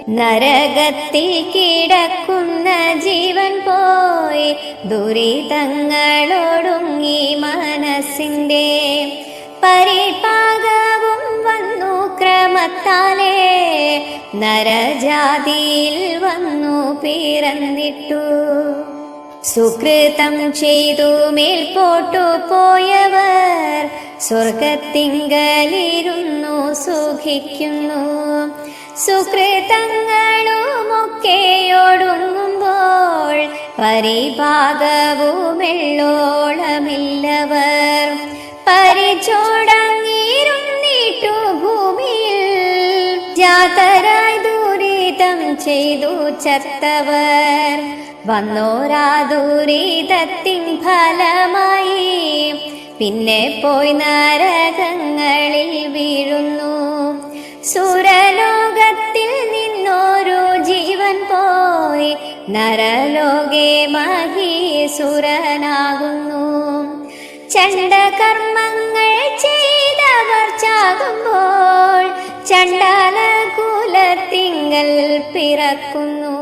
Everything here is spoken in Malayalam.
നരകത്തിൽ കിടക്കുന്ന ജീവൻ പോയി ദുരിതങ്ങളൊടുങ്ങി മനസ്സിൻ്റെ പരിപാകവും വന്നു ക്രമത്താലേ നരജാതിയിൽ വന്നു പിറന്നിട്ടു. സുകൃതം ചെയ്തു മേൽപോട്ടു പോയവർ സ്വർഗത്തിങ്കലിരുന്നു സുഖിക്കുന്നു. സുകൃതങ്ങളുമൊക്കെയൊടുങ്ങുമ്പോൾ പരിഭാഗവുമെള്ളോളമില്ലവർ പരിചോടങ്ങിരുന്നിട്ടു ഭൂമിയിൽ ജാതരായി ദുരിതം ചെയ്തു ചത്തവർ വന്നോരാ ദുരിതത്തിൻ ഫലമായി പിന്നെ പോയി നരകങ്ങളിൽ വീഴുന്നു. സുരലോകത്തിൽ നിന്നൊരു ജീവൻ പോയി നരലോകെ മഹീസുരനാകുന്നു. ചണ്ഡകർമ്മങ്ങൾ ചെയ്തവർ ചാകുമ്പോൾ ചണ്ഡാല കുലത്തിങ്കൽ പിറക്കുന്നു.